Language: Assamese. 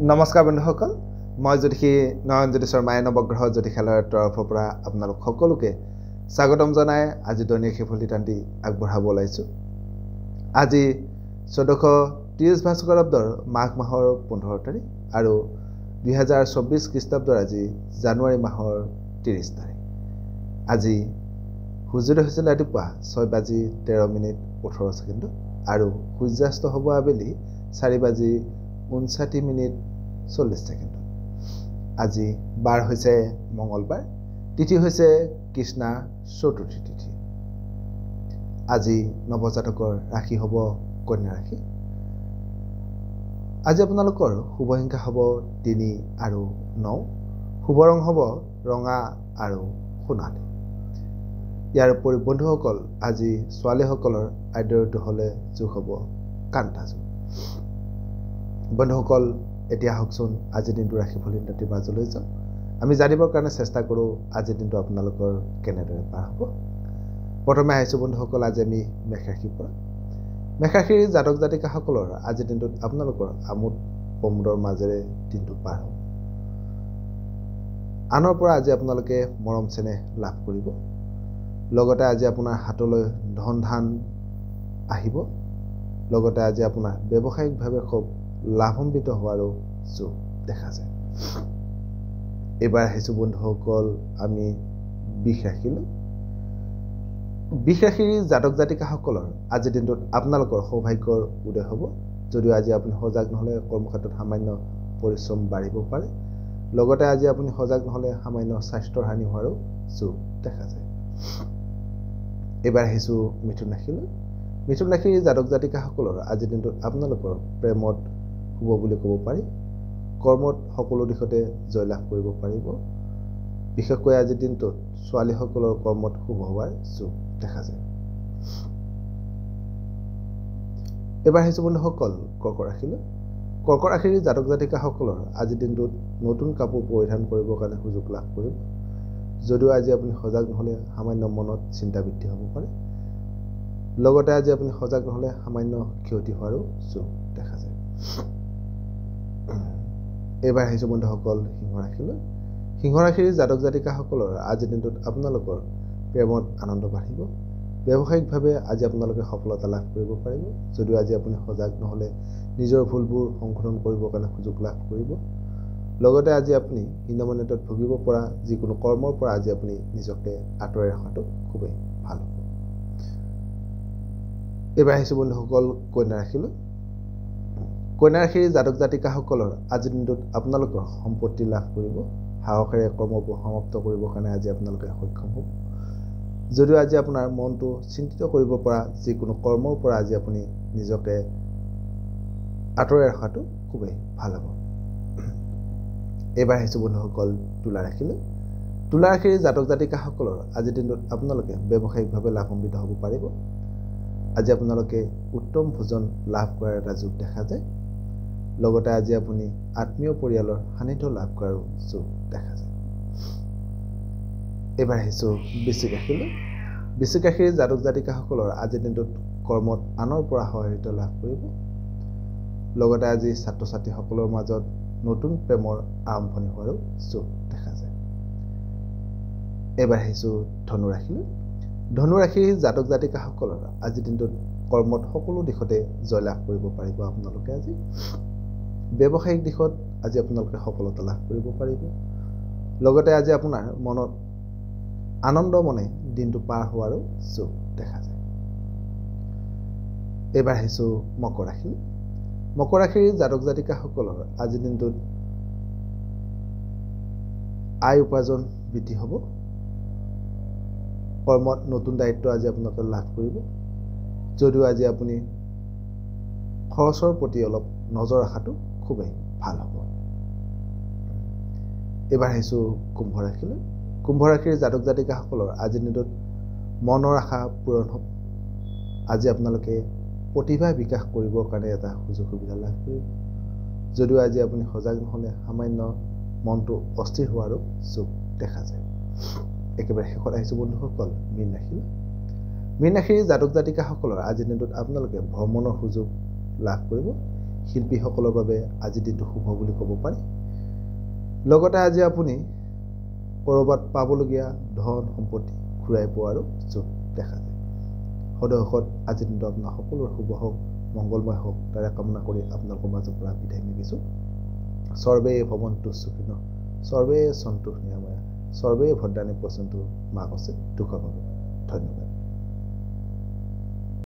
নমস্কাৰ বন্ধুসকল, মই জ্যোতিষী নয়নজ্যোতি শৰ্মাই নৱগ্ৰহ জ্যোতিষালয়ৰ তৰফৰ পৰা আপোনালোক সকলোকে স্বাগতম জনাই আজি দৈনিক ফলিতান্তি আগবঢ়াব ওলাইছোঁ। আজি 1430 ভাস্কৰাব্দৰ মাঘ মাহৰ 15 তাৰিখ আৰু 2024 খ্ৰীষ্টাব্দৰ আজি জানুৱাৰী মাহৰ 30 তাৰিখ। আজি সূৰ্যোদয় হৈছিল ৰাতিপুৱা 6:13:18 আৰু সূৰ্যাস্ত হ'ব আবেলি 4:59:40। আজি বাৰ হৈছে মঙলবাৰ, তিথি হৈছে কৃষ্ণা চতুৰ্থী তিথি। আজি নৱজাতকৰ ৰাশি হ'ব কন্যা ৰাশি। আজি আপোনালোকৰ শুভ সংখ্যা হ'ব 3 আৰু 9, শুভ ৰং হ'ব ৰঙা আৰু সোণালী। ইয়াৰ উপৰি বন্ধুসকল, আজি ছোৱালীসকলৰ আদ্য ঋতু হ'লে যোগ হ'ব কান্তা যোগ। বন্ধুসকল, এতিয়া আহকচোন আজিৰ দিনটো ৰাশিফল ইত্যাদিৰ মাজলৈ যাওঁ। আমি জানিবৰ কাৰণে চেষ্টা কৰোঁ আজিৰ দিনটো আপোনালোকৰ কেনেদৰে পাৰ হ'ব। প্ৰথমে আহিছোঁ বন্ধুসকল, আজি আমি মেষ ৰাশিৰ পৰা। মেষ ৰাশিৰ জাতক জাতিকাসকলৰ আজিৰ দিনটোত আপোনালোকৰ আমোদ প্ৰমোদৰ মাজেৰে দিনটো পাৰ হ'ব। আনৰ পৰা আজি আপোনালোকে মৰম চেনেহ লাভ কৰিব। লগতে আজি আপোনাৰ হাতলৈ ধন ধান আহিব। লগতে আজি আপোনাৰ ব্যৱসায়িকভাৱে খুব লাভান্বিত হোৱাৰো যোগ দেখা যায়। এইবাৰ আহিছোঁ বন্ধুসকল আমি বৃষ ৰাশিলৈ। বৃষ ৰাশিৰ জাতক জাতিকাসকলৰ আজিৰ দিনটোত আপোনালোকৰ সৌভাগ্যৰ উদয় হ'ব। যদিও আজি আপুনি সজাগ নহ'লে কৰ্মক্ষেত্ৰত সামান্য পৰিশ্ৰম বাঢ়িব পাৰে। লগতে আজি আপুনি সজাগ নহ'লে সামান্য স্বাস্থ্যৰ হানি হোৱাৰো যোগ দেখা যায়। এইবাৰ আহিছোঁ মিথুন ৰাশিলৈ। মিথুন ৰাশিৰ জাতক জাতিকাসকলৰ আজিৰ দিনটোত আপোনালোকৰ প্ৰেমত শুভ বুলি ক'ব পাৰি। কৰ্মত সকলো দিশতে জয়লাভ কৰিব পাৰিব। বিশেষকৈ আজিৰ দিনটোত ছোৱালীসকলৰ কৰ্মত শুভ হোৱাৰ যোগ দেখা যায়। এইবাৰ আহিছোঁ বন্ধুসকল কৰ্কট ৰাশিলৈ। কৰ্কট ৰাশিৰ জাতক জাতিকাসকলৰ আজিৰ দিনটোত নতুন কাপোৰ পৰিধান কৰিবৰ কাৰণে সুযোগ লাভ কৰিব। যদিও আজি আপুনি সজাগ নহ'লে সামান্য মনত চিন্তা বৃদ্ধি হ'ব পাৰে। লগতে আজি আপুনি সজাগ নহ'লে সামান্য ক্ষতি হোৱাৰো যোগ দেখা যায়। এইবাৰ আহিছোঁ বন্ধুসকল সিংহ ৰাশিলৈ। সিংহ ৰাশিৰ জাতক জাতিকাসকলৰ আজিৰ দিনটোত আপোনালোকৰ প্ৰেমত আনন্দ বাঢ়িব। ব্যৱসায়িকভাৱে আজি আপোনালোকে সফলতা লাভ কৰিব পাৰিব। যদিও আজি আপুনি সজাগ নহ'লে নিজৰ ভুলবোৰ সংশোধন কৰিবৰ কাৰণে সুযোগ লাভ কৰিব। লগতে আজি আপুনি হীনমন্যতাত ভুগিব পৰা যিকোনো কৰ্মৰ পৰা আজি আপুনি নিজকে আঁতৰাই ৰখাটো খুবেই ভাল হ'ব। এইবাৰ আহিছোঁ বন্ধুসকল কন্যা ৰাশিলৈ। কন্যা ৰাশিৰ জাতক জাতিকাসকলৰ আজিৰ দিনটোত আপোনালোকৰ সম্পত্তি লাভ কৰিব। সাহসেৰে কৰ্মবোৰ সমাপ্ত কৰিবৰ কাৰণে আজি আপোনালোকে সক্ষম হ'ব। যদিও আজি আপোনাৰ মনটো চিন্তিত কৰিব পৰা যিকোনো কৰ্মৰ পৰা আজি আপুনি নিজকে আঁতৰাই ৰখাটো খুবেই ভাল হ'ব। এইবাৰ আহিছোঁ বন্ধুসকল তুলা ৰাশিলৈ। তুলা ৰাশিৰ জাতক জাতিকাসকলৰ আজিৰ দিনটোত আপোনালোকে ব্যৱসায়িকভাৱে লাভান্বিত হ'ব পাৰিব। আজি আপোনালোকে উত্তম ভোজন লাভ কৰাৰ এটা যোগ দেখা যায়। লগতে আজি আপুনি আত্মীয় পৰিয়ালৰ সান্নিধ্য লাভ কৰাৰো যোগ দেখা যায়। এইবাৰ আহিছোঁ বৃশ্চিক ৰাশিলৈ। বৃশ্চিক ৰাশিৰ জাতক জাতিকাসকলৰ আজিৰ দিনটোত কৰ্মত আনৰ পৰা সহায়িত লাভ কৰিব। লগতে আজি ছাত্ৰ ছাত্ৰীসকলৰ মাজত নতুন প্ৰেমৰ আৰম্ভণি হোৱাৰো যোগ দেখা যায়। এইবাৰ আহিছোঁ ধনু ৰাশিলৈ। ধনু ৰাশিৰ জাতক জাতিকাসকলৰ আজিৰ দিনটোত কৰ্মত সকলো দিশতে জয়লাভ কৰিব পাৰিব। আপোনালোকে আজি ব্যৱসায়িক দিশত আজি আপোনালোকে সফলতা লাভ কৰিব পাৰিব। লগতে আজি আপোনাৰ মনত আনন্দ মনে দিনটো পাৰ হোৱাৰো যোগ দেখা যায়। এইবাৰ আহিছোঁ মকৰ ৰাশিলৈ। মকৰ ৰাশিৰ জাতক জাতিকাসকলৰ আজিৰ দিনটোত আয় উপাৰ্জন বৃদ্ধি হ'ব। কৰ্মত নতুন দায়িত্ব আজি আপোনালোকে লাভ কৰিব। যদিও আজি আপুনি খৰচৰ প্ৰতি অলপ নজৰ ৰখাটো খুবেই ভাল হ'ব। এইবাৰ আহিছোঁ কুম্ভ ৰাশিলৈ। কুম্ভ ৰাশিৰ জাতক জাতিকাসকলৰ আজিৰ দিনটোত মনৰ আশা পূৰণ হ'ব। আজি আপোনালোকে প্ৰতিভা বিকাশ কৰিবৰ কাৰণে এটা সুযোগ সুবিধা লাভ কৰিব। যদিও আজি আপুনি সজাগ নহ'লে সামান্য মনটো অস্থিৰ হোৱাৰো যোগ দেখা যায়। একেবাৰে শেষত আহিছোঁ বন্ধুসকল মীন ৰাশিলৈ। মীন ৰাশিৰ জাতক জাতিকাসকলৰ আজিৰ দিনটোত আপোনালোকে ভ্ৰমণৰ সুযোগ লাভ কৰিব। শিল্পীসকলৰ বাবে আজি দিনটো শুভ বুলি ক'ব পাৰি লগতে আজি আপুনি কৰবাত পাবলগীয়া ধন সম্পত্তি ঘূৰাই পোৱাৰো যোগ দেখা যায় সদহত আজি দিনটো আপোনাৰ সকলোৰে শুভ হওক মংগলময় হওক তাৰে কামনা কৰি আপোনালোকৰ মাজৰ পৰা বিদায় মাগিছোঁ সৰ্বে ভৱন্তু সুখিনঃ সৰ্বে সন্তু নিৰাময়া সৰ্বে ভদ্ৰাণি পশ্যন্তু মা কস্যচিৎ দুঃখভাগ্ ধন্যবাদ